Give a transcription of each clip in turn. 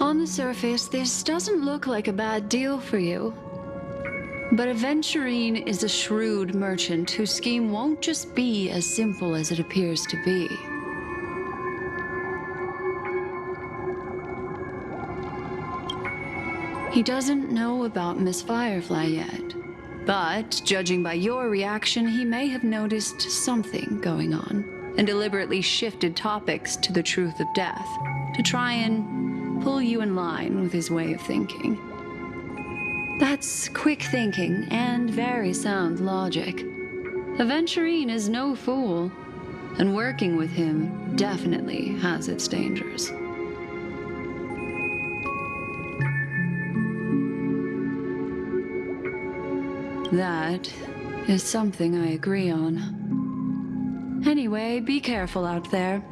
On the surface, this doesn't look like a bad deal for you. But Aventurine is a shrewd merchant whose scheme won't just be as simple as it appears to be. He doesn't know about Miss Firefly yet, but judging by your reaction, he may have noticed something going on and deliberately shifted topics to the truth of death to try and pull you in line with his way of thinking. That's quick thinking and very sound logic. Aventurine is no fool, and working with him definitely has its dangers. That is something I agree on. Anyway, be careful out there.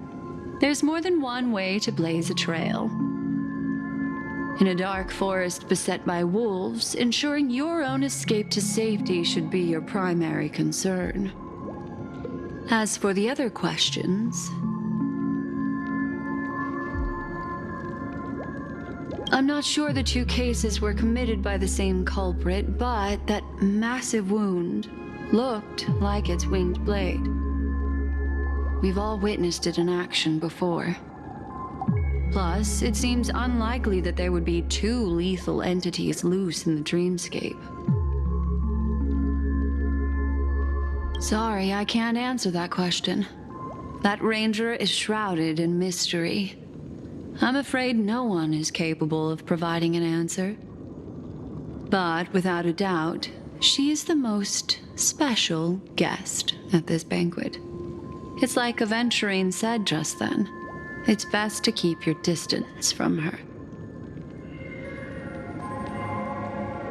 There's more than one way to blaze a trail. In a dark forest beset by wolves, ensuring your own escape to safety should be your primary concern. As for the other questions, I'm not sure the two cases were committed by the same culprit, but that massive wound looked like its winged blade. We've all witnessed it in action before. Plus, it seems unlikely that there would be two lethal entities loose in the dreamscape. Sorry, I can't answer that question. That ranger is shrouded in mystery. I'm afraid no one is capable of providing an answer. But without a doubt, she is the most special guest at this banquet. It's like Aventurine said just then. It's best to keep your distance from her.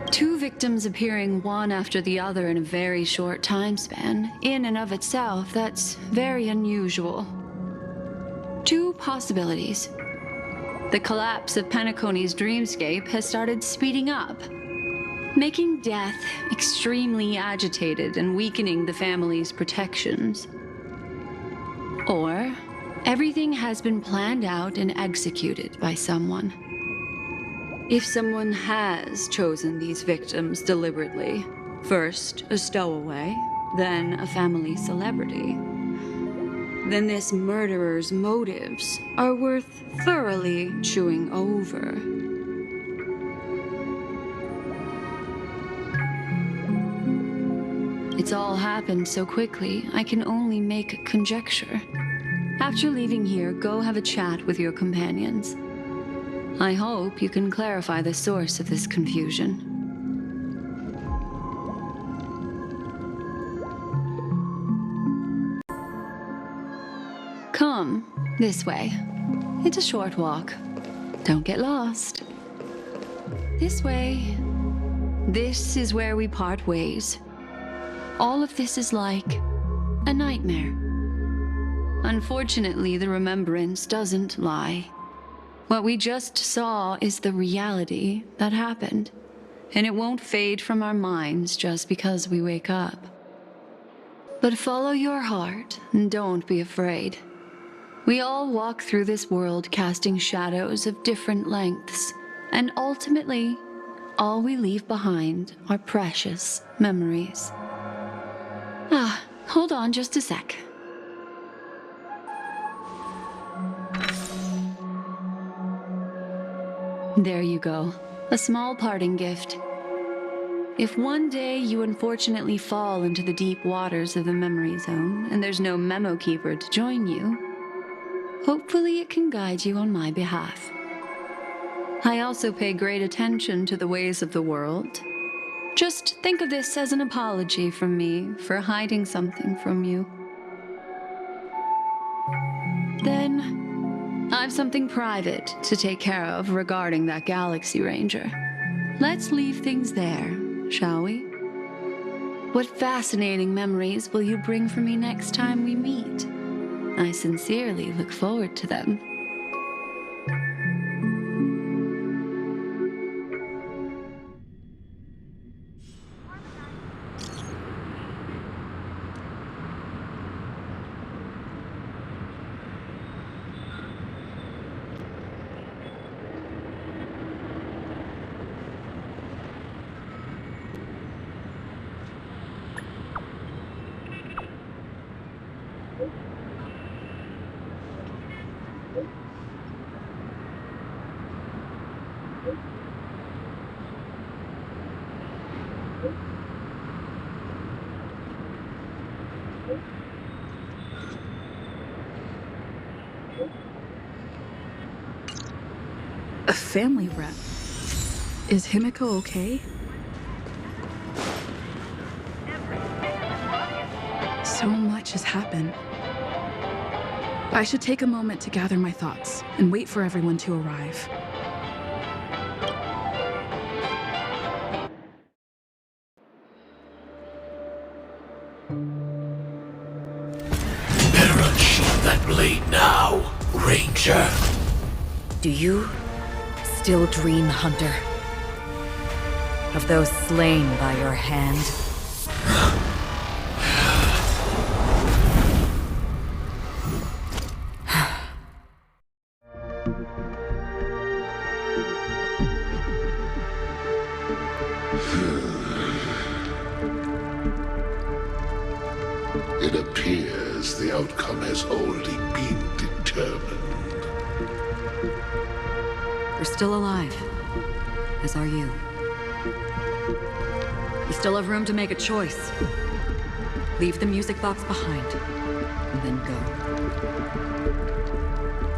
Two victims appearing one after the other in a very short time span, in and of itself, that's very unusual. Two possibilities. The collapse of Penacony's dreamscape has started speeding up, making death extremely agitated and weakening the family's protections. Or everything has been planned out and executed by someone. If someone has chosen these victims deliberately, first a stowaway, then a family celebrity, then this murderer's motives are worth thoroughly chewing over. It's all happened so quickly, I can only make conjecture. After leaving here, go have a chat with your companions. I hope you can clarify the source of this confusion. Come, this way. It's a short walk. Don't get lost. This way. This is where we part ways. All of this is like a nightmare. Unfortunately, the remembrance doesn't lie. What we just saw is the reality that happened, and it won't fade from our minds just because we wake up. But follow your heart and don't be afraid. We all walk through this world casting shadows of different lengths, and ultimately, all we leave behind are precious memories. Hold on just a sec. There you go, a small parting gift. If one day you unfortunately fall into the deep waters of the memory zone and there's no memo keeper to join you, hopefully it can guide you on my behalf. I also pay great attention to the ways of the world. Just think of this as an apology from me for hiding something from you. Then, I've something private to take care of regarding that Galaxy Ranger. Let's leave things there, shall we? What fascinating memories will you bring for me next time we meet? I sincerely look forward to them. A family rep. Is Himiko okay? So much has happened. I should take a moment to gather my thoughts and wait for everyone to arrive. Better unsheath that blade now, Ranger. Do you still dream, Hunter? Of those slain by your hand? It appears the outcome has already been determined. You're still alive, as are you. You still have room to make a choice. Leave the music box behind, and then go.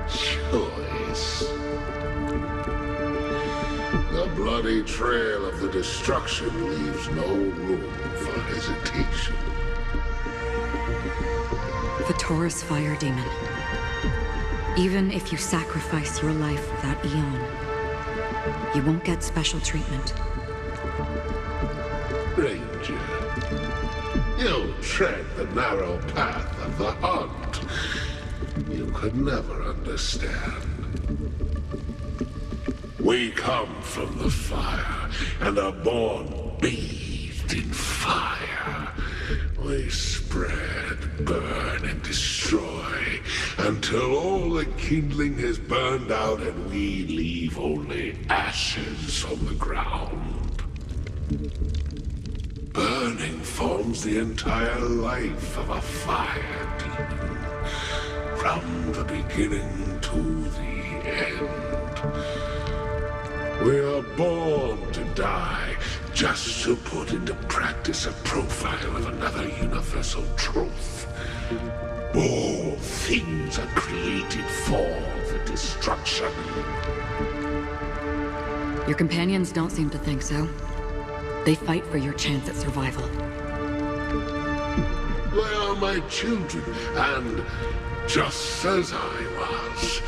Choice. The bloody trail of the destruction leaves no room for hesitation. The Taurus Fire Demon. Even if you sacrifice your life for that Eon, you won't get special treatment. Ranger, you tread the narrow path of the hunt. You could never understand. We come from the fire and are born bathed in fire. We spread, burn, and destroy until all the kindling has burned out and we leave only ashes on the ground. Burning forms the entire life of a fire demon, from the beginning to the end. We are born to die, just to put into practice a profile of another universal truth. All things are created for the destruction. Your companions don't seem to think so. They fight for your chance at survival. They are my children, and just as I was,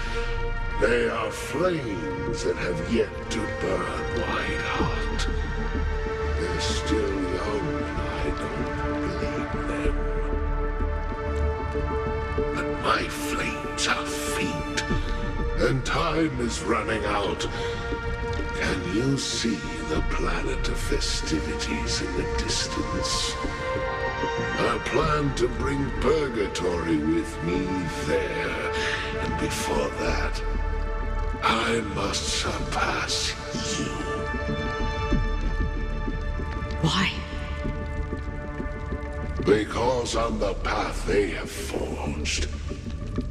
they are flames that have yet to burn white hot. They're still young, and I don't blame them. But my flames are faint, and time is running out. Can you see the planet of festivities in the distance? I plan to bring Purgatory with me there, and before that, I must surpass you. Why? Because on the path they have forged,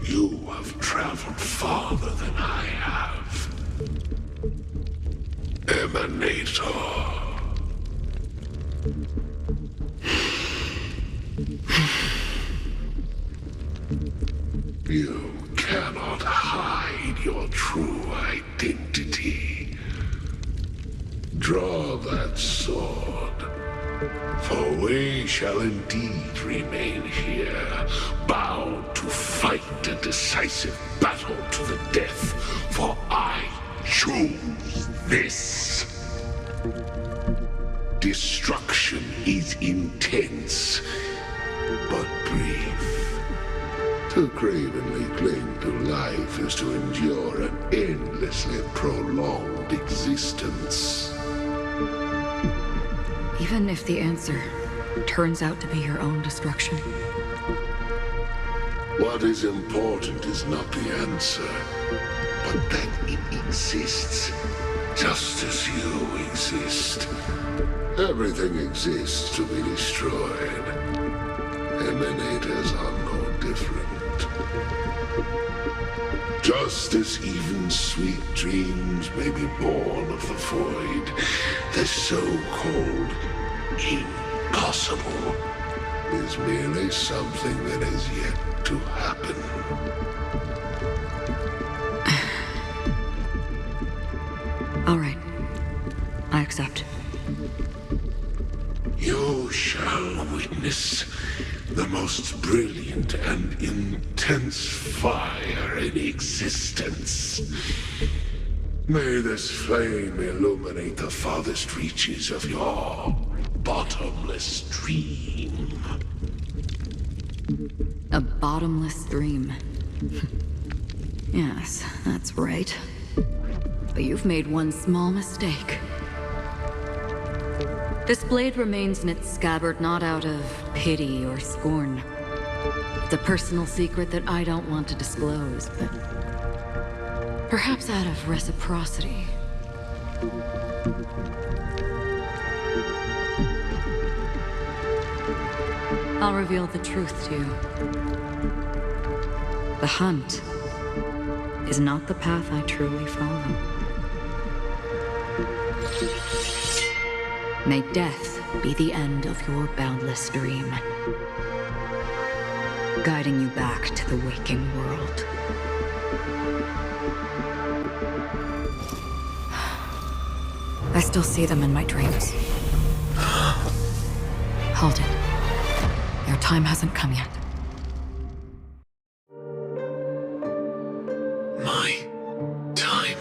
you have traveled farther than I have. Emanator. You cannot hide your true identity. Draw that sword, for we shall indeed remain here, bound to fight a decisive battle to the death, for I choose this. Destruction is intense, but brief. To cravenly cling to life is to endure an endlessly prolonged existence. Even if the answer turns out to be your own destruction. What is important is not the answer, but that it exists, just as you exist. Everything exists to be destroyed. Emanators are no different. Just as even sweet dreams may be born of the void, the so-called impossible is merely something that is yet to happen. All right. I accept. You shall witness the most brilliant and intense fire in existence. May this flame illuminate the farthest reaches of your bottomless dream. A bottomless dream. Yes, that's right. But you've made one small mistake. This blade remains in its scabbard not out of pity or scorn. It's a personal secret that I don't want to disclose, but perhaps out of reciprocity. I'll reveal the truth to you. The hunt is not the path I truly follow. May death be the end of your boundless dream, guiding you back to the waking world. I still see them in my dreams. Hold it. Your time hasn't come yet. My time.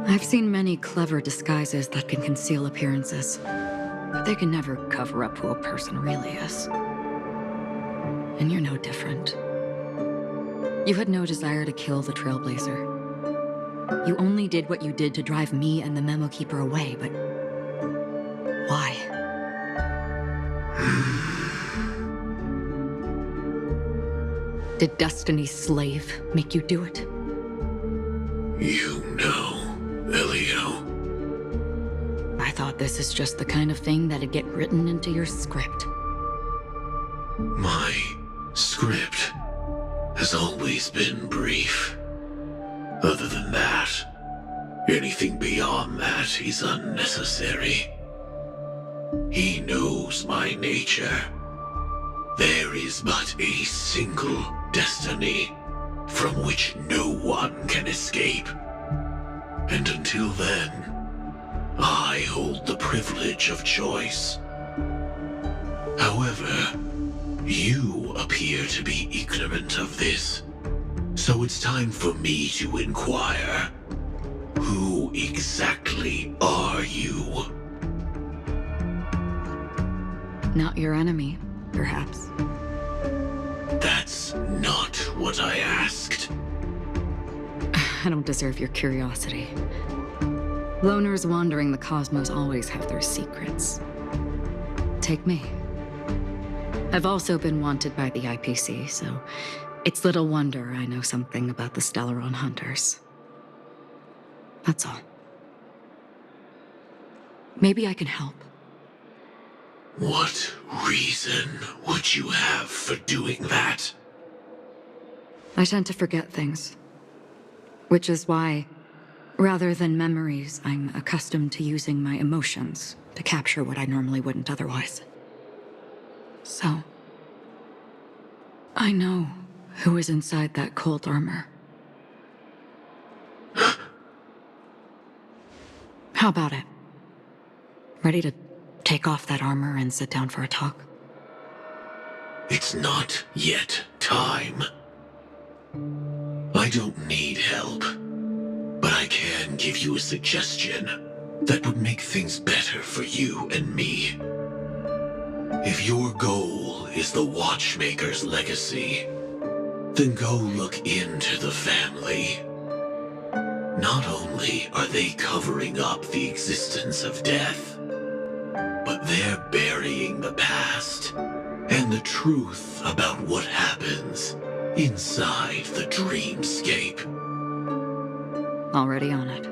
I've seen many clever disguises that can conceal appearances, but they can never cover up who a person really is. And you're no different. You had no desire to kill the Trailblazer. You only did what you did to drive me and the Memo Keeper away, but why? Did Destiny's slave make you do it? You know, Elio. I thought this is just the kind of thing that'd get written into your script. My script has always been brief. Other than that, anything beyond that is unnecessary. He knows my nature. There is but a single destiny from which no one can escape. And until then, I hold the privilege of choice. However, you appear to be ignorant of this. So it's time for me to inquire. Who exactly are you? Not your enemy, perhaps. That's not what I asked. I don't deserve your curiosity. Loners wandering the cosmos always have their secrets. Take me. I've also been wanted by the IPC, so it's little wonder I know something about the Stellaron hunters. That's all. Maybe I can help. What reason would you have for doing that? I tend to forget things. Which is why, rather than memories, I'm accustomed to using my emotions to capture what I normally wouldn't otherwise. So, I know who is inside that cold armor. How about it? Ready to take off that armor and sit down for a talk? It's not yet time. I don't need help, but I can give you a suggestion that would make things better for you and me. If your goal is the Watchmaker's legacy, then go look into the family. Not only are they covering up the existence of death, but they're burying the past and the truth about what happens inside the dreamscape. Already on it.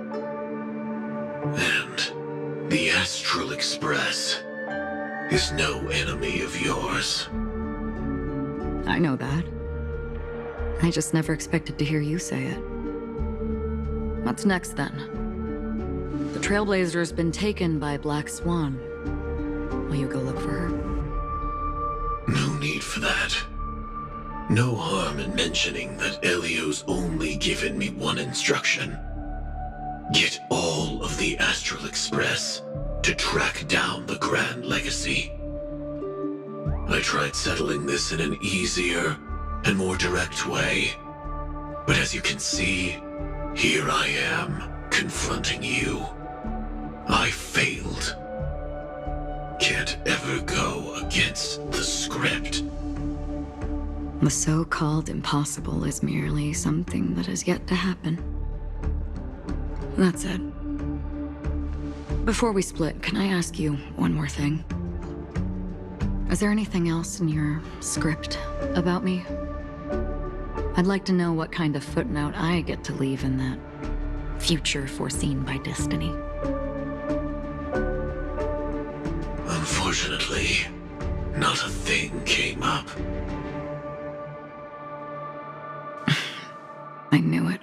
And the Astral Express is no enemy of yours. I know that. I just never expected to hear you say it. What's next, then? The Trailblazer's been taken by Black Swan. Will you go look for her? No need for that. No harm in mentioning that Elio's only given me one instruction. Get all of the Astral Express to track down the Grand Legacy. I tried settling this in an easier and more direct way, but as you can see, here I am, confronting you. I failed. Can't ever go against the script. The so-called impossible is merely something that has yet to happen. That said, before we split, can I ask you one more thing? Is there anything else in your script about me? I'd like to know what kind of footnote I get to leave in that future foreseen by destiny. Unfortunately, not a thing came up. I knew it.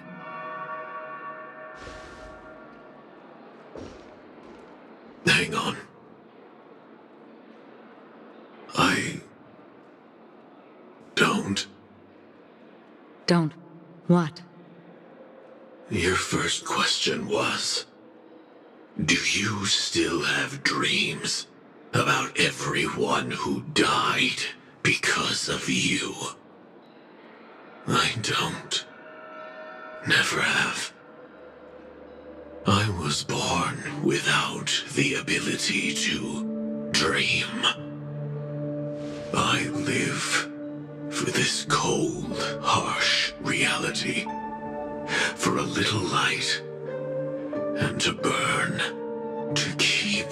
Hang on. I don't. Don't. What? Your first question was, do you still have dreams about everyone who died because of you? I don't. Never have. I was born without the ability to dream. I live for this cold, harsh reality. For a little light, and to burn, to keep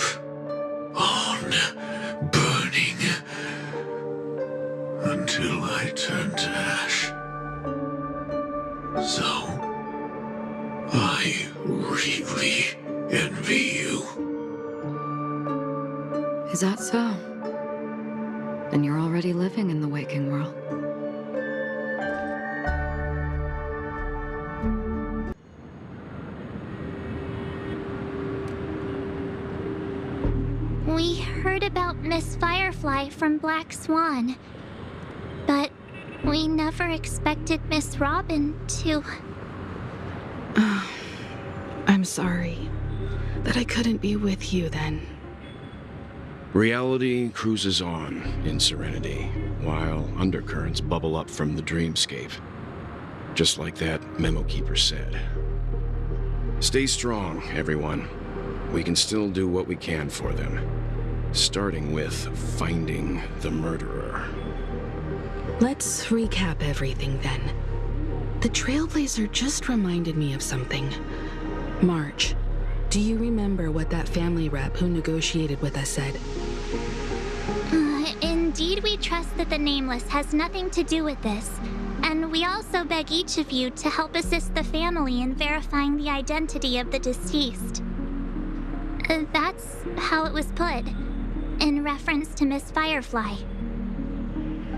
on burning, until I turn to ash. So, I really envy you. Is that so? Then you're already living in the waking world. We heard about Miss Firefly from Black Swan, but we never expected Miss Robin to... I'm sorry that I couldn't be with you then. Reality cruises on in serenity, while undercurrents bubble up from the dreamscape. Just like that memo keeper said. Stay strong, everyone. We can still do what we can for them. Starting with finding the murderer. Let's recap everything then. The Trailblazer just reminded me of something. March, do you remember what that family rep who negotiated with us said? Indeed, we trust that the Nameless has nothing to do with this. And we also beg each of you to help assist the family in verifying the identity of the deceased. That's how it was put, in reference to Miss Firefly.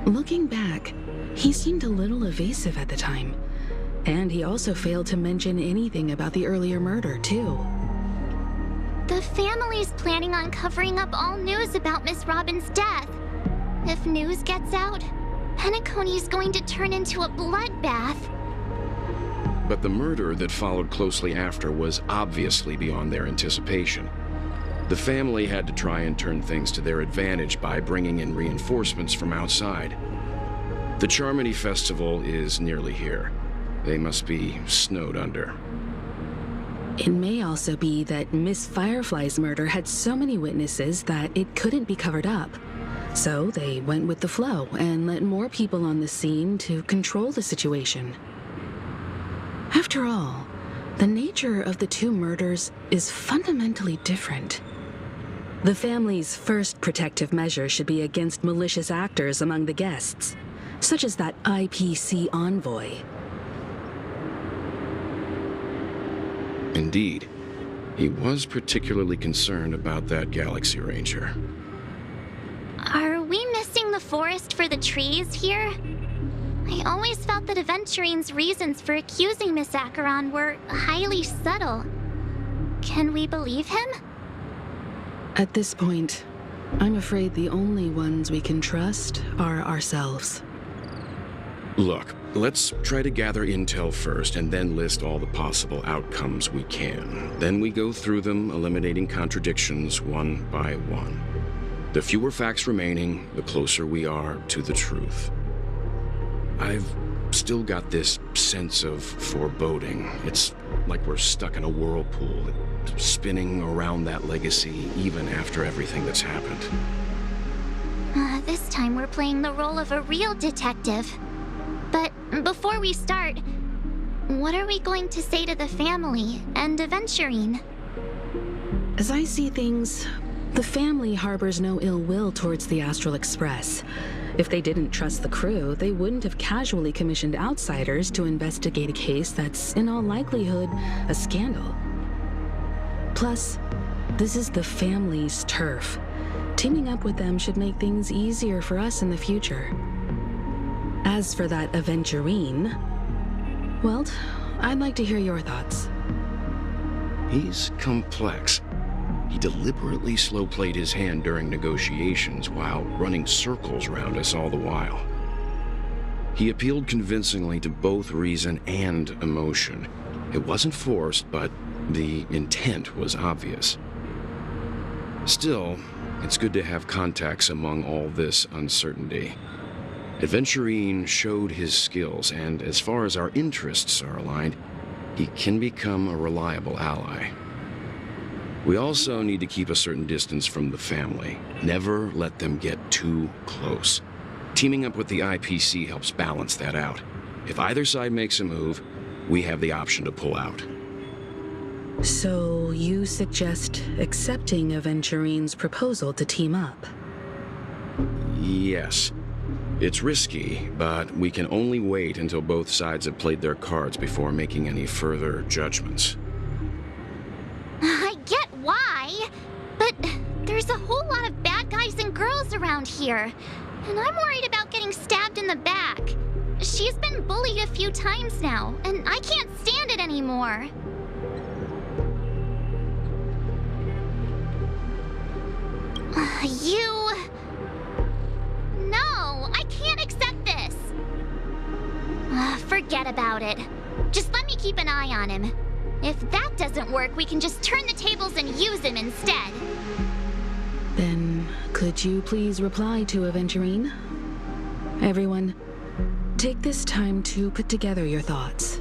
Looking back, he seemed a little evasive at the time. And he also failed to mention anything about the earlier murder, too. The family's planning on covering up all news about Miss Robin's death. If news gets out, Penacony's going to turn into a bloodbath. But the murder that followed closely after was obviously beyond their anticipation. The family had to try and turn things to their advantage by bringing in reinforcements from outside. The Charmony Festival is nearly here. They must be snowed under. It may also be that Miss Firefly's murder had so many witnesses that it couldn't be covered up. So they went with the flow and let more people on the scene to control the situation. After all, the nature of the two murders is fundamentally different. The family's first protective measure should be against malicious actors among the guests, such as that IPC envoy. Indeed. He was particularly concerned about that Galaxy Ranger. Are we missing the forest for the trees here? I always felt that Aventurine's reasons for accusing Miss Acheron were highly subtle. Can we believe him? At this point, I'm afraid the only ones we can trust are ourselves. Look, let's try to gather intel first and then list all the possible outcomes we can. Then we go through them, eliminating contradictions one by one. The fewer facts remaining, the closer we are to the truth. I've still got this sense of foreboding. It's like we're stuck in a whirlpool, spinning around that legacy even after everything that's happened. This time we're playing the role of a real detective. But before we start, what are we going to say to the family and Aventurine? As I see things, the family harbors no ill will towards the Astral Express. If they didn't trust the crew, they wouldn't have casually commissioned outsiders to investigate a case that's, in all likelihood, a scandal. Plus, this is the family's turf. Teaming up with them should make things easier for us in the future. As for that Aventurine, well, I'd like to hear your thoughts. He's complex. He deliberately slow-played his hand during negotiations while running circles around us all the while. He appealed convincingly to both reason and emotion. It wasn't forced, but the intent was obvious. Still, it's good to have contacts among all this uncertainty. Aventurine showed his skills, and as far as our interests are aligned, he can become a reliable ally. We also need to keep a certain distance from the family. Never let them get too close. Teaming up with the IPC helps balance that out. If either side makes a move, we have the option to pull out. So you suggest accepting Aventurine's proposal to team up? Yes. It's risky, but we can only wait until both sides have played their cards before making any further judgments. I get why, but there's a whole lot of bad guys and girls around here, and I'm worried about getting stabbed in the back. She's been bullied a few times now, and I can't stand it anymore. No, I can't accept this. Forget about it. Just let me keep an eye on him. If that doesn't work, we can just turn the tables and use him instead. Then, could you please reply to Aventurine? Everyone, take this time to put together your thoughts.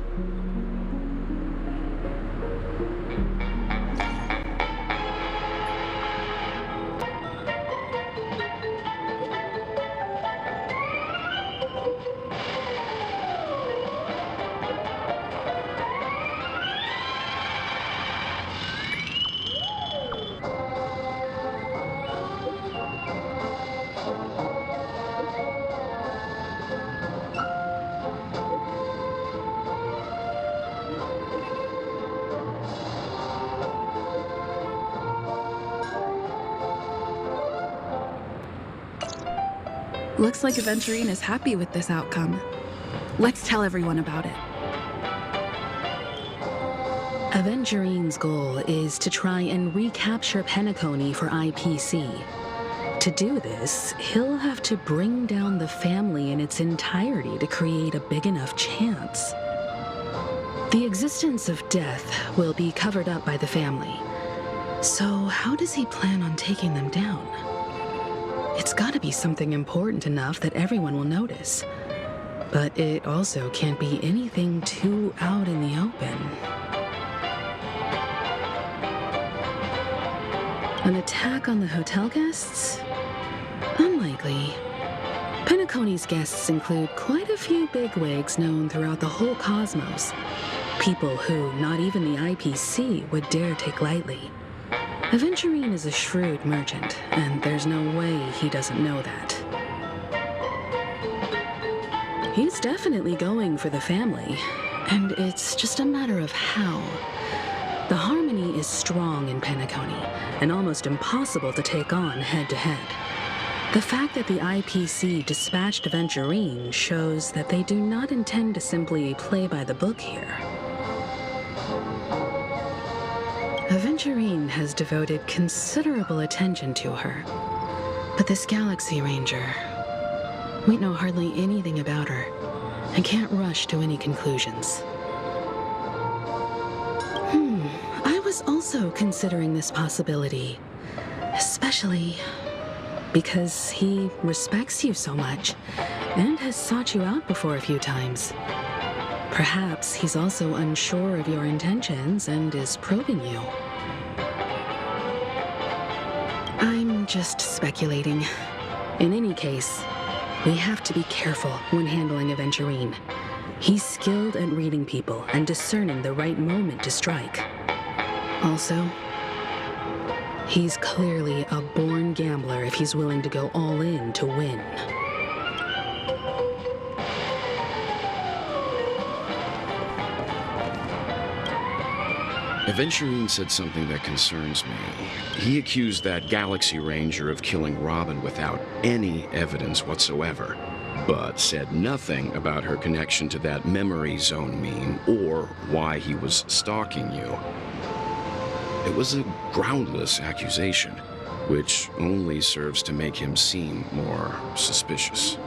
Looks like Aventurine is happy with this outcome. Let's tell everyone about it. Aventurine's goal is to try and recapture Penacony for IPC. To do this, he'll have to bring down the family in its entirety to create a big enough chance. The existence of death will be covered up by the family. So how does he plan on taking them down? It's gotta be something important enough that everyone will notice. But it also can't be anything too out in the open. An attack on the hotel guests? Unlikely. Penacony's guests include quite a few bigwigs known throughout the whole cosmos. People who not even the IPC would dare take lightly. Aventurine is a shrewd merchant, and there's no way he doesn't know that. He's definitely going for the family, and it's just a matter of how. The harmony is strong in Penacony, and almost impossible to take on head-to-head. The fact that the IPC dispatched Aventurine shows that they do not intend to simply play by the book here. Aventurine has devoted considerable attention to her. But this Galaxy Ranger, we know hardly anything about her and can't rush to any conclusions. I was also considering this possibility, especially because he respects you so much and has sought you out before a few times. Perhaps he's also unsure of your intentions and is probing you. I'm just speculating. In any case, we have to be careful when handling Aventurine. He's skilled at reading people and discerning the right moment to strike. Also, he's clearly a born gambler if he's willing to go all in to win. Aventurine said something that concerns me. He accused that Galaxy Ranger of killing Robin without any evidence whatsoever, but said nothing about her connection to that memory zone meme or why he was stalking you. It was a groundless accusation, which only serves to make him seem more suspicious.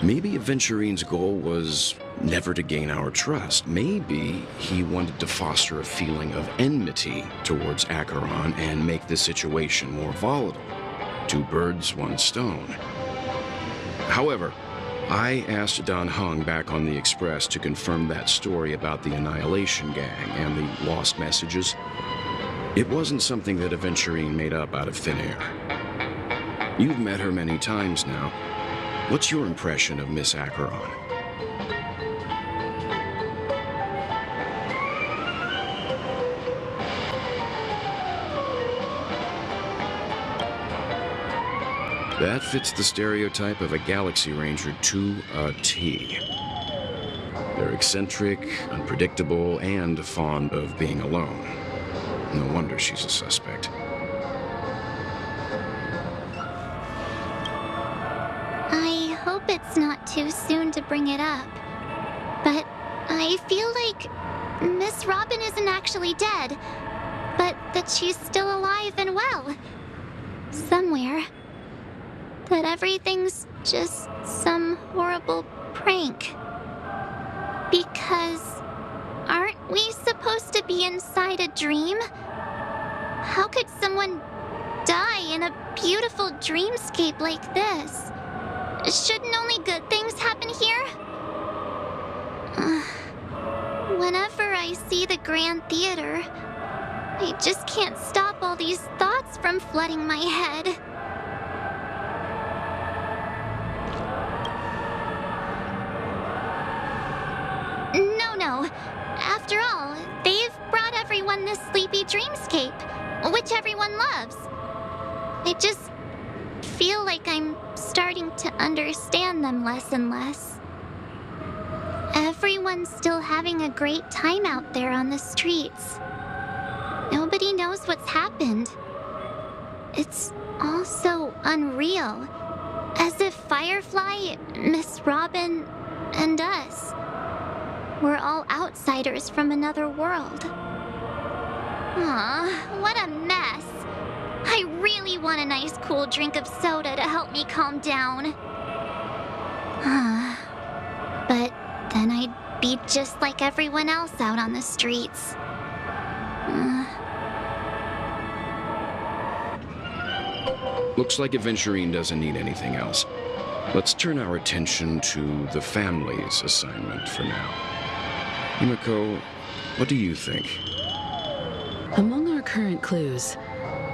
Maybe Aventurine's goal was never to gain our trust. Maybe he wanted to foster a feeling of enmity towards Acheron and make the situation more volatile. Two birds, one stone. However, I asked Dan Heng back on the Express to confirm that story about the Annihilation Gang and the lost messages. It wasn't something that Aventurine made up out of thin air. You've met her many times now. What's your impression of Miss Acheron? That fits the stereotype of a Galaxy Ranger to a T. They're eccentric, unpredictable, and fond of being alone. No wonder she's a suspect. I hope it's not too soon to bring it up, but I feel like Miss Robin isn't actually dead, but that she's still alive and well. Somewhere. That everything's just some horrible prank. Because aren't we supposed to be inside a dream? How could someone die in a beautiful dreamscape like this? Shouldn't only good things happen here? Whenever I see the Grand Theater, I just can't stop all these thoughts from flooding my head. No. After all, they've brought everyone this sleepy dreamscape, which everyone loves. I just feel like I'm starting to understand them less and less. Everyone's still having a great time out there on the streets. Nobody knows what's happened. It's all so unreal. As if Firefly, Miss Robin, and us we're all outsiders from another world. Aw, what a mess. I really want a nice cool drink of soda to help me calm down. But then I'd be just like everyone else out on the streets. Looks like Aventurine doesn't need anything else. Let's turn our attention to the family's assignment for now. Himiko, what do you think? Among our current clues,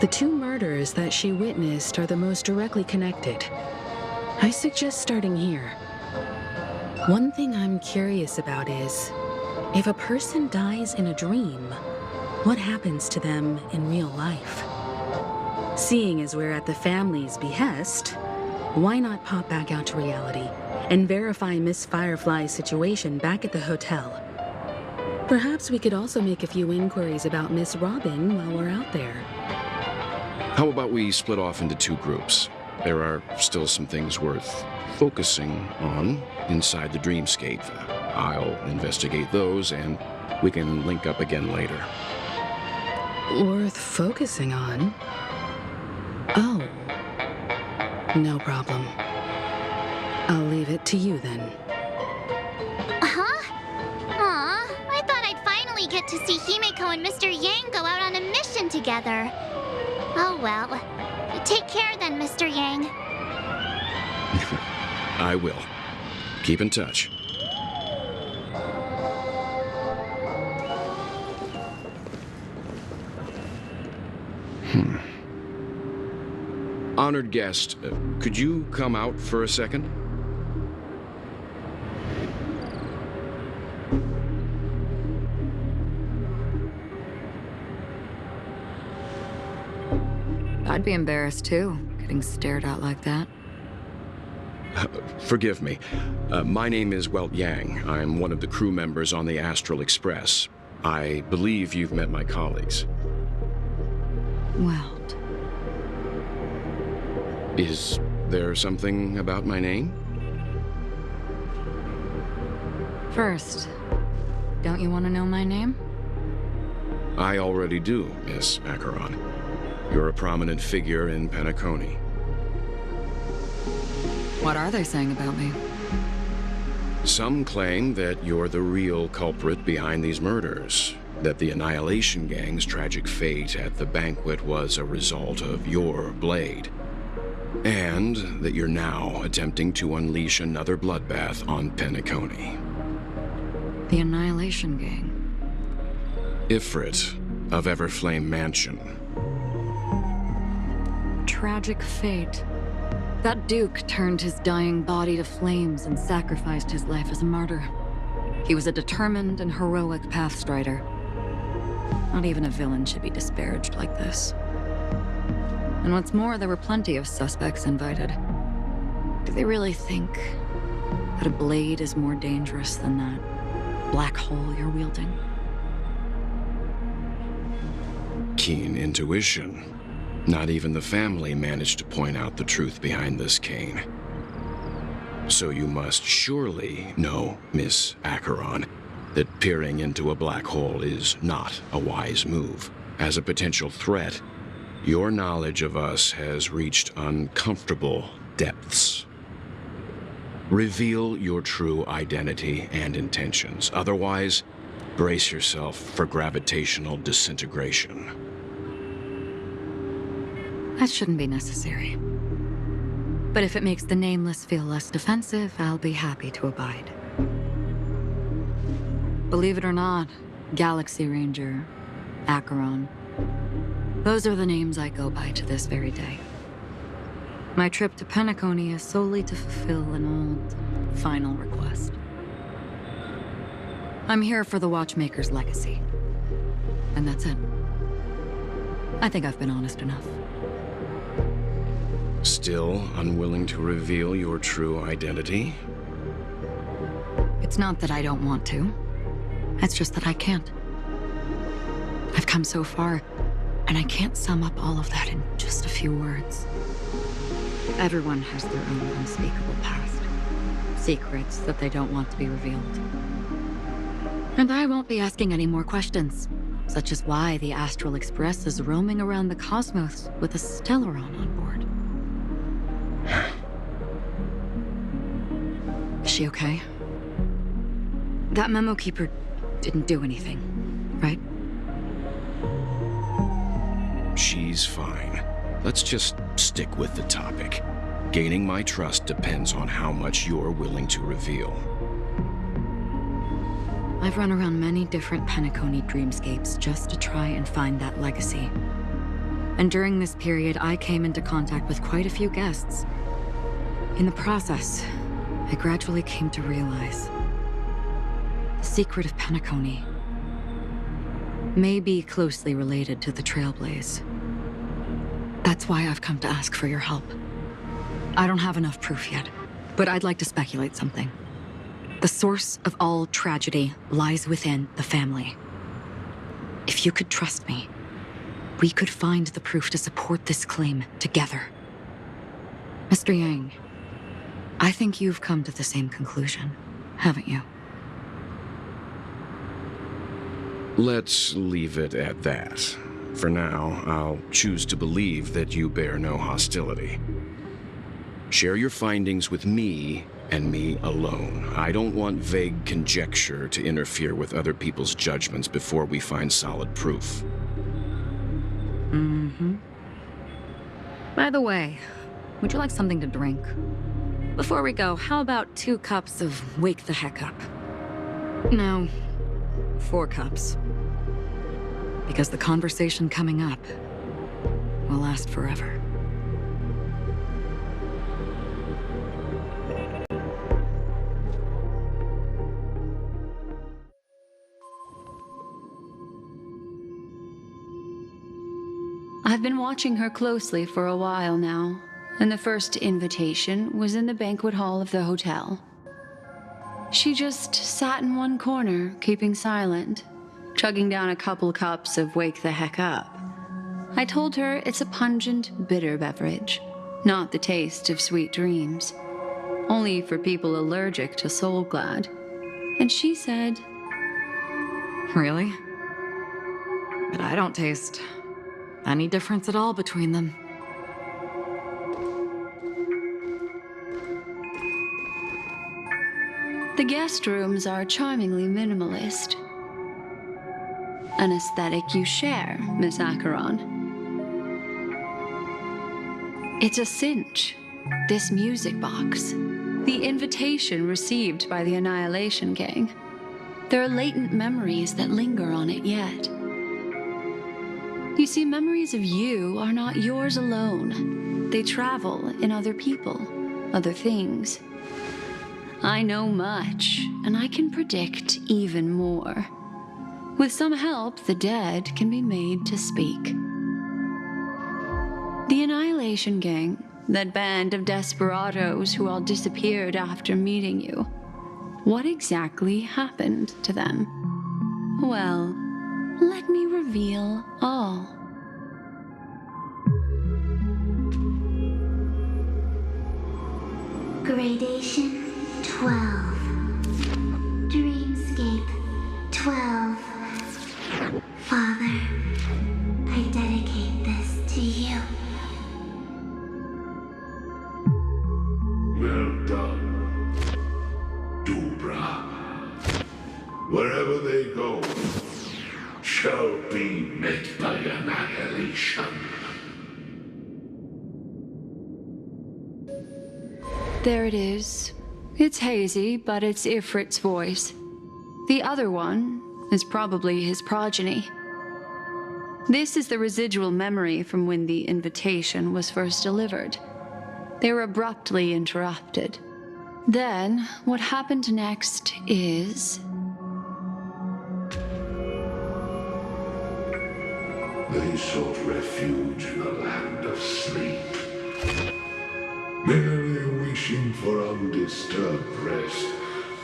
the two murders that she witnessed are the most directly connected. I suggest starting here. One thing I'm curious about is, if a person dies in a dream, what happens to them in real life? Seeing as we're at the family's behest, why not pop back out to reality and verify Miss Firefly's situation back at the hotel? Perhaps we could also make a few inquiries about Miss Robin while we're out there. How about we split off into two groups? There are still some things worth focusing on inside the dreamscape. I'll investigate those, and we can link up again later. Worth focusing on? Oh. No problem. I'll leave it to you then. Huh? Aw, I thought I'd finally get to see Himeko and Mr. Yang go out on a mission together. Oh well. Take care then, Mr. Yang. I will. Keep in touch. Honored guest, could you come out for a second? I'd be embarrassed too, getting stared at like that. Forgive me. My name is Welt Yang. I'm one of the crew members on the Astral Express. I believe you've met my colleagues. Welt. Is there something about my name? First, don't you want to know my name? I already do, Miss Acheron. You're a prominent figure in Penacony. What are they saying about me? Some claim that you're the real culprit behind these murders, that the Annihilation Gang's tragic fate at the banquet was a result of your blade, and that you're now attempting to unleash another bloodbath on Penacony. The Annihilation Gang. Ifrit of Everflame Mansion. Tragic fate. That Duke turned his dying body to flames and sacrificed his life as a martyr. He was a determined and heroic pathstrider. Not even a villain should be disparaged like this. And what's more, there were plenty of suspects invited. Do they really think that a blade is more dangerous than that black hole you're wielding? Keen intuition. Not even the family managed to point out the truth behind this cane. So you must surely know, Miss Acheron, that peering into a black hole is not a wise move. As a potential threat, your knowledge of us has reached uncomfortable depths. Reveal your true identity and intentions. Otherwise, brace yourself for gravitational disintegration. That shouldn't be necessary. But if it makes the Nameless feel less defensive, I'll be happy to abide. Believe it or not, Galaxy Ranger, Acheron, those are the names I go by to this very day. My trip to Penacony is solely to fulfill an old, final request. I'm here for the Watchmaker's legacy. And that's it. I think I've been honest enough. Still unwilling to reveal your true identity? It's not that I don't want to. It's just that I can't. I've come so far, and I can't sum up all of that in just a few words. Everyone has their own unspeakable past. Secrets that they don't want to be revealed. And I won't be asking any more questions, such as why the Astral Express is roaming around the cosmos with a Stellaron on board. Is she okay? That memo keeper didn't do anything, right? She's fine. Let's just stick with the topic. Gaining my trust depends on how much you're willing to reveal. I've run around many different Penacony dreamscapes just to try and find that legacy. And during this period, I came into contact with quite a few guests. In the process, I gradually came to realize the secret of Penacony may be closely related to the Trailblaze. That's why I've come to ask for your help. I don't have enough proof yet, but I'd like to speculate something. The source of all tragedy lies within the family. If you could trust me, we could find the proof to support this claim together. Mr. Yang, I think you've come to the same conclusion, haven't you? Let's leave it at that. For now, I'll choose to believe that you bear no hostility. Share your findings with me and me alone. I don't want vague conjecture to interfere with other people's judgments before we find solid proof. By the way, would you like something to drink? Before we go, how about 2 cups of Wake the Heck Up? No, 4 cups. Because the conversation coming up will last forever. I've been watching her closely for a while now, and the first invitation was in the banquet hall of the hotel. She just sat in one corner, keeping silent, chugging down a couple cups of Wake the Heck Up. I told her it's a pungent, bitter beverage, not the taste of sweet dreams, only for people allergic to Soul Glad. And she said, Really? But I don't taste any difference at all between them. the guest rooms are charmingly minimalist. An aesthetic you share, Miss Acheron. It's a cinch, this music box. The invitation received by the Annihilation Gang. There are latent memories that linger on it yet. You see, memories of you are not yours alone. They travel in other people, other things. I know much, and I can predict even more. With some help, the dead can be made to speak. The Annihilation Gang, that band of desperados who all disappeared after meeting you. What exactly happened to them? Well, let me reveal all. Gradation 12. Dreamscape 12. Father, I dedicate this to you. Well done, Dubra. Wherever they go, shall be met by annihilation. There it is. It's hazy, but it's Ifrit's voice. The other one is probably his progeny. This is the residual memory from when the invitation was first delivered. They were abruptly interrupted. Then, what happened next is... They sought refuge in the land of sleep, merely wishing for undisturbed rest,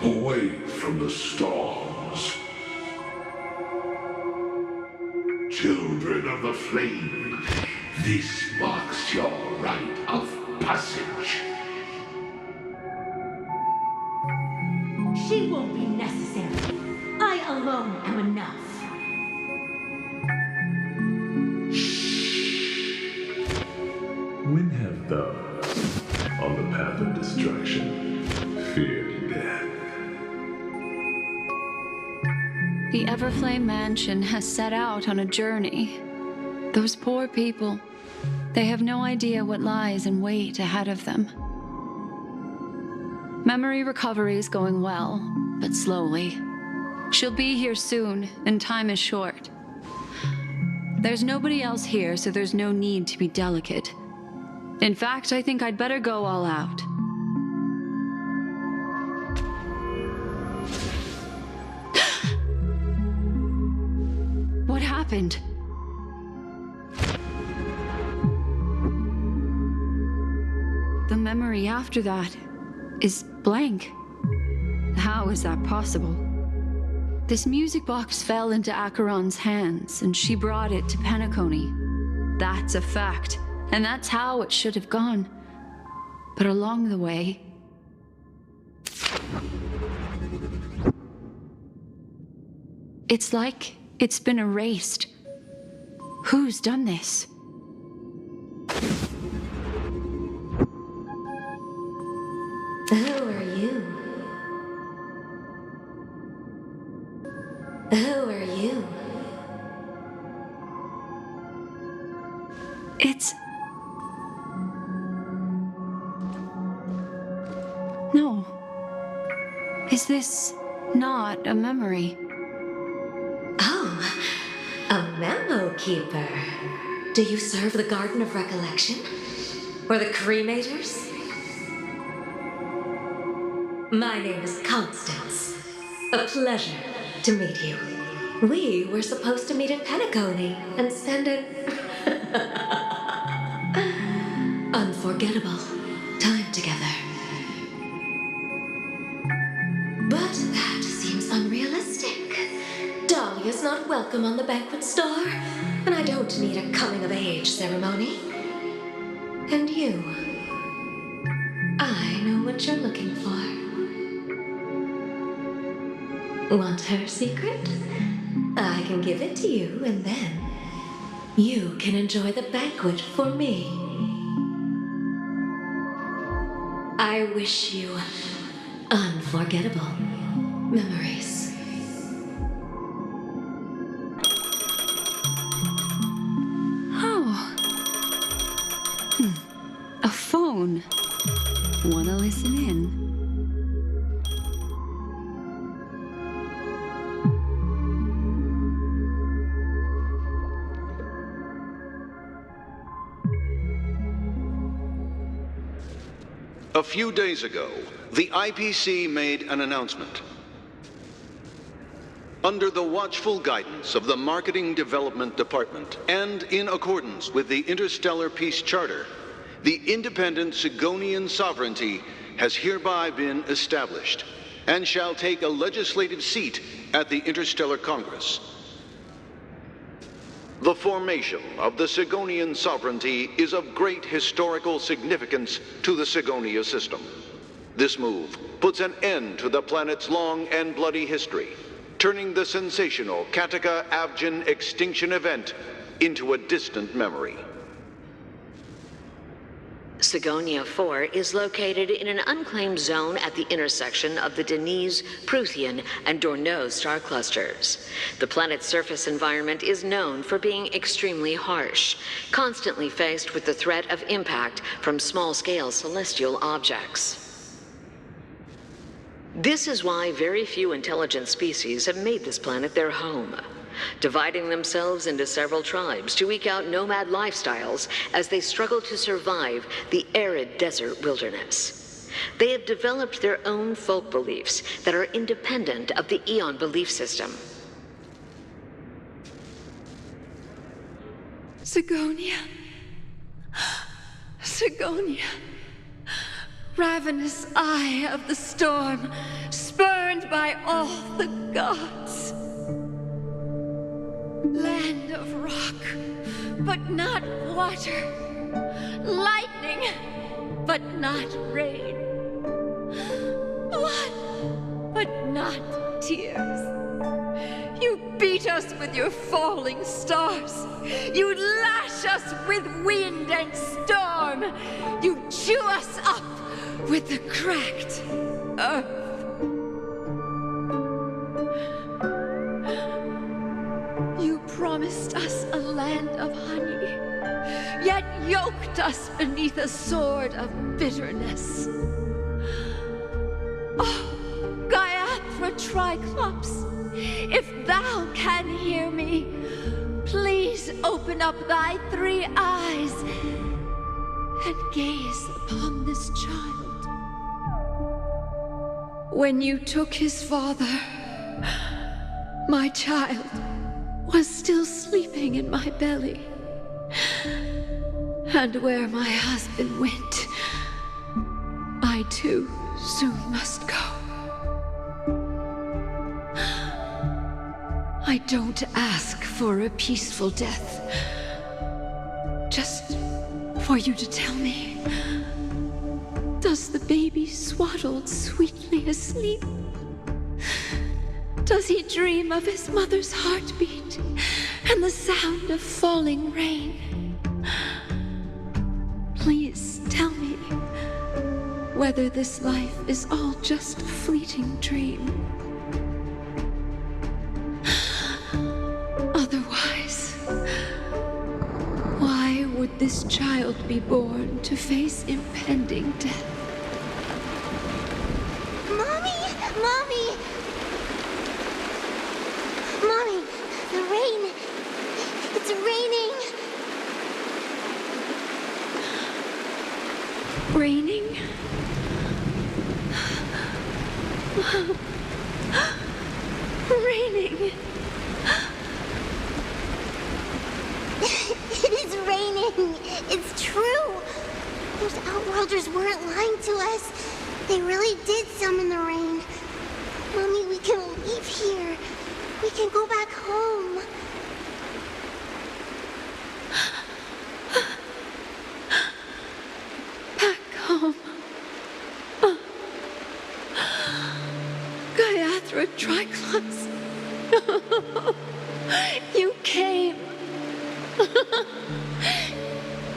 away from the storms. Children of the flame, this marks your rite of passage. She won't be necessary. I alone am enough. When have those on the path of destruction feared death? The Everflame Mansion has set out on a journey. Those poor people, they have no idea what lies in wait ahead of them. Memory recovery is going well, but slowly. She'll be here soon, and time is short. There's nobody else here, so there's no need to be delicate. In fact, I think I'd better go all out. What happened? The memory after that is blank. How is that possible? This music box fell into Acheron's hands, and she brought it to Penacony. That's a fact, and that's how it should have gone. But along the way... it's like it's been erased. Who's done this? Who are you? Who are you? It's... no. Is this not a memory? Oh, a memo keeper. Do you serve the Garden of Recollection? Or the Cremators? My name is Constance. A pleasure to meet you. We were supposed to meet in Penacony and spend an unforgettable time together. But that seems unrealistic. Dahlia's not welcome on the banquet star, and I don't need a coming-of-age ceremony. And you, I know what you're looking for. Want her secret? I can give it to you, and then you can enjoy the banquet for me. I wish you unforgettable memories. Oh. A phone. Wanna listen in? A few days ago, the IPC made an announcement. Under the watchful guidance of the Marketing Development Department, and in accordance with the Interstellar Peace Charter, the independent Sigonian sovereignty has hereby been established, and shall take a legislative seat at the Interstellar Congress. The formation of the Sigonian sovereignty is of great historical significance to the Sigonia system. This move puts an end to the planet's long and bloody history, turning the sensational Kataka-Avgin extinction event into a distant memory. Sigonia 4 is located in an unclaimed zone at the intersection of the Denise, Prothean, and Dorneau star clusters. The planet's surface environment is known for being extremely harsh, constantly faced with the threat of impact from small-scale celestial objects. This is why very few intelligent species have made this planet their home, dividing themselves into several tribes to eke out nomad lifestyles as they struggle to survive the arid desert wilderness. They have developed their own folk beliefs that are independent of the Eon belief system. Sigonia. Sigonia. Ravenous eye of the storm, spurned by all the gods. Land of rock, but not water. Lightning, but not rain. Blood, but not tears. You beat us with your falling stars. You lash us with wind and storm. You chew us up with the cracked earth. You promised us a land of honey, yet yoked us beneath a sword of bitterness. Oh, Gaiathra Triclops, if thou can hear me, please open up thy 3 eyes and gaze upon this child. When you took his father, my child was still sleeping in my belly. And where my husband went, I too soon must go. I don't ask for a peaceful death. Just for you to tell me, does the baby swaddled sweetly asleep? Does he dream of his mother's heartbeat and the sound of falling rain? Please tell me whether this life is all just a fleeting dream. Otherwise, why would this child be born to face impending death? Mommy! Mommy! Mommy, the rain. It's raining. Raining? Raining. It is raining. It's true. Those Outworlders weren't lying to us. They really did summon the rain. Mommy, we can leave here. We can go back home. Back home. Gaiathra Triclops. You came.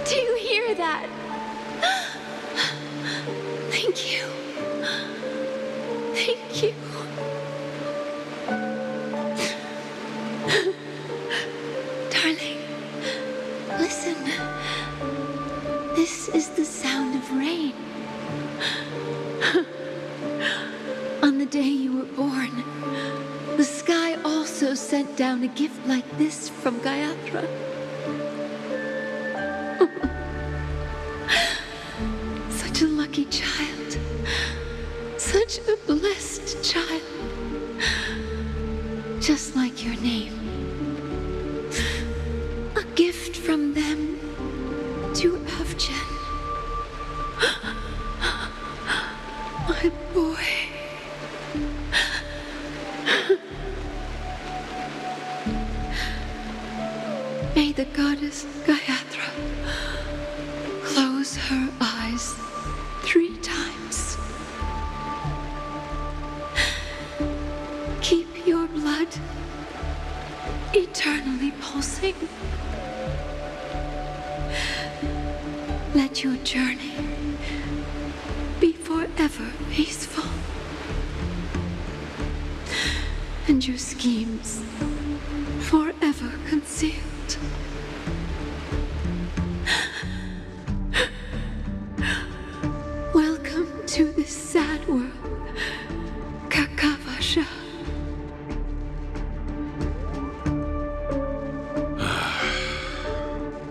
Do you hear that? Thank you. Thank you. Darling, listen. This is the sound of rain. On the day you were born, the sky also sent down a gift like this from Gaiathra. Such a lucky child. Such a blessed child. Just like your name. A gift from them to Avgen. My boy. May the goddess Gaiathra close her eyes 3 times. Keep your blood eternally pulsing. Let your journey be forever peaceful. And your schemes forever concealed. Welcome to this sad world, Kakavasha.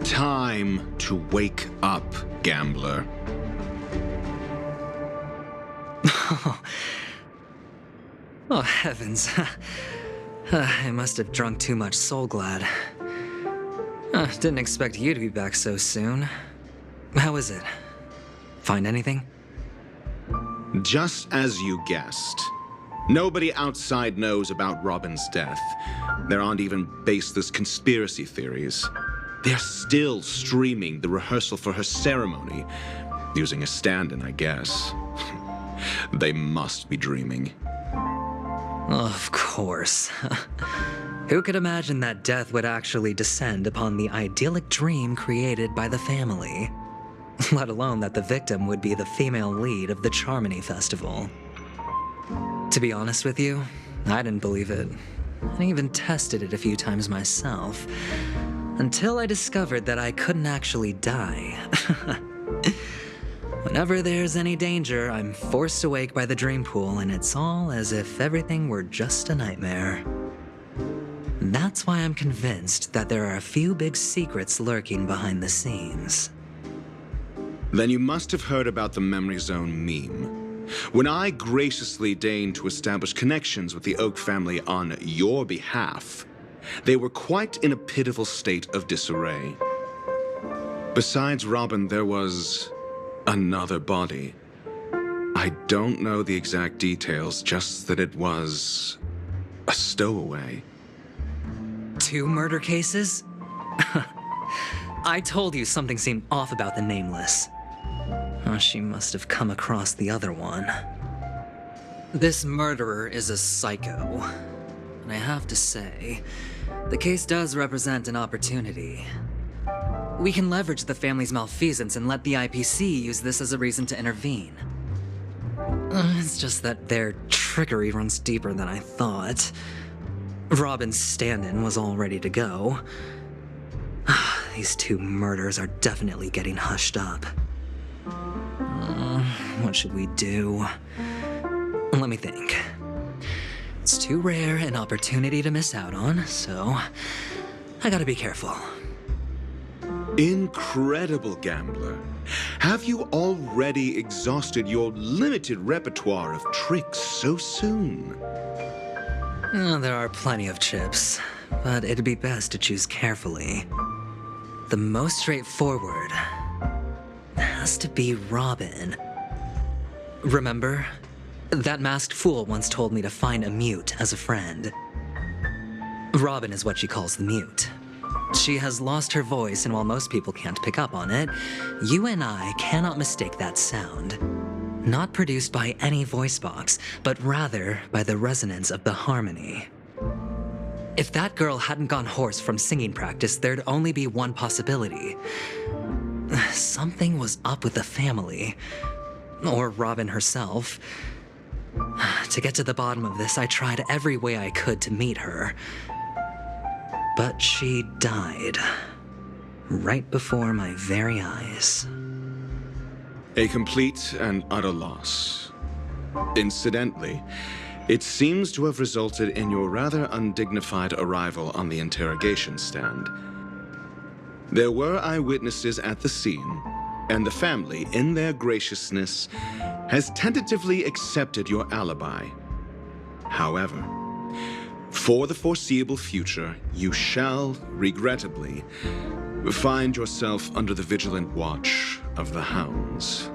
Time to wake up, gambler. Oh, heavens. I must have drunk too much Soul Glad. Didn't expect you to be back so soon. How is it? Find anything? Just as you guessed. Nobody outside knows about Robin's death. There aren't even baseless conspiracy theories. They're still streaming the rehearsal for her ceremony, using a stand-in, I guess. They must be dreaming. Of course. Who could imagine that death would actually descend upon the idyllic dream created by the family? Let alone that the victim would be the female lead of the Charmony Festival. To be honest with you, I didn't believe it. I even tested it a few times myself, until I discovered that I couldn't actually die. Whenever there's any danger, I'm forced awake by the dream pool, and it's all as if everything were just a nightmare. That's why I'm convinced that there are a few big secrets lurking behind the scenes. Then you must have heard about the Memory Zone meme. When I graciously deigned to establish connections with the Oak family on your behalf, they were quite in a pitiful state of disarray. Besides Robin, there was another body. I don't know the exact details, just that it was a stowaway. 2 murder cases? I told you something seemed off about the Nameless. Oh, she must have come across the other one. This murderer is a psycho. And I have to say, the case does represent an opportunity. We can leverage the family's malfeasance and let the IPC use this as a reason to intervene. It's just that their trickery runs deeper than I thought. Robin's stand-in was all ready to go. These 2 murders are definitely getting hushed up. What should we do? Let me think. It's too rare an opportunity to miss out on, so I gotta be careful. Incredible gambler. Have you already exhausted your limited repertoire of tricks so soon? There are plenty of chips, but it'd be best to choose carefully. The most straightforward has to be Robin. Remember? That masked fool once told me to find a mute as a friend. Robin is what she calls the mute. She has lost her voice, and while most people can't pick up on it, you and I cannot mistake that sound. Not produced by any voice box, but rather by the resonance of the harmony. If that girl hadn't gone hoarse from singing practice, there'd only be one possibility. Something was up with the family. Or Robin herself. To get to the bottom of this, I tried every way I could to meet her. But she died. Right before my very eyes. A complete and utter loss. Incidentally, it seems to have resulted in your rather undignified arrival on the interrogation stand. There were eyewitnesses at the scene, and the family, in their graciousness, has tentatively accepted your alibi. However, for the foreseeable future, you shall, regrettably, find yourself under the vigilant watch of the hounds.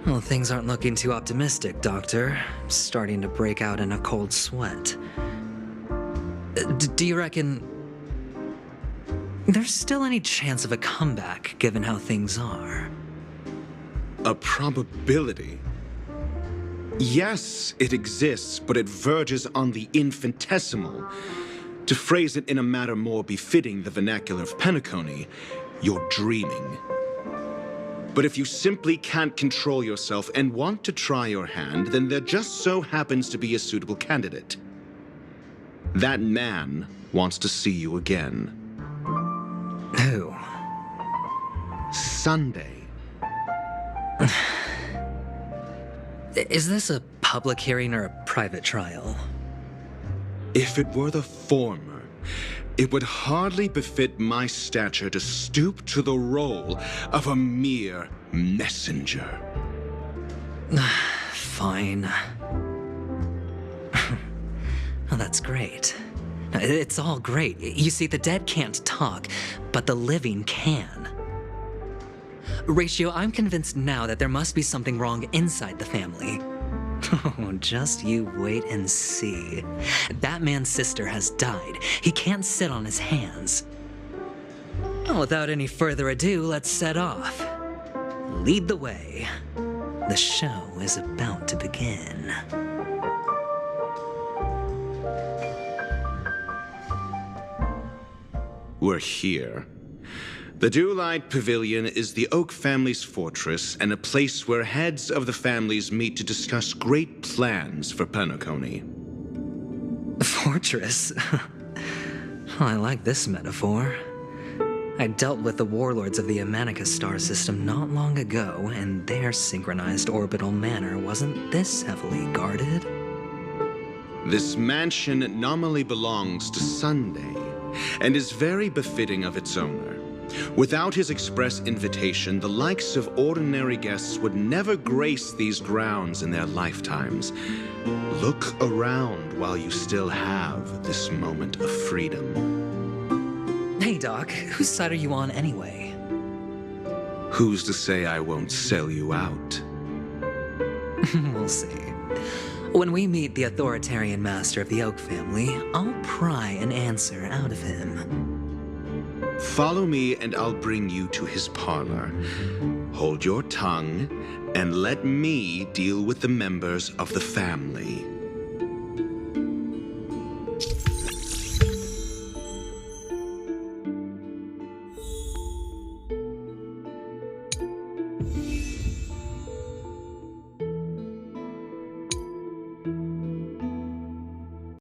Well, things aren't looking too optimistic, Doctor. I'm starting to break out in a cold sweat. Do you reckon there's still any chance of a comeback, given how things are? A probability? Yes, it exists, but it verges on the infinitesimal. To phrase it in a manner more befitting the vernacular of Penacony, you're dreaming. But if you simply can't control yourself and want to try your hand, then there just so happens to be a suitable candidate. That man wants to see you again. Who? Sunday. Is this a public hearing or a private trial? If it were the former, it would hardly befit my stature to stoop to the role of a mere messenger. Fine. Oh, that's great. It's all great. You see, the dead can't talk, but the living can. Ratio, I'm convinced now that there must be something wrong inside the family. Oh, just you wait and see. That man's sister has died. He can't sit on his hands. Well, without any further ado, let's set off. Lead the way. The show is about to begin. We're here. The Dewlight Pavilion is the Oak family's fortress and a place where heads of the families meet to discuss great plans for Penacony. Fortress? Oh, I like this metaphor. I dealt with the warlords of the Amanica star system not long ago, and their synchronized orbital manor wasn't this heavily guarded. This mansion nominally belongs to Sunday, and is very befitting of its owner. Without his express invitation, the likes of ordinary guests would never grace these grounds in their lifetimes. Look around while you still have this moment of freedom. Hey, Doc, whose side are you on anyway? Who's to say I won't sell you out? We'll see. When we meet the authoritarian master of the Oak family, I'll pry an answer out of him. Follow me and I'll bring you to his parlor. Hold your tongue and let me deal with the members of the family.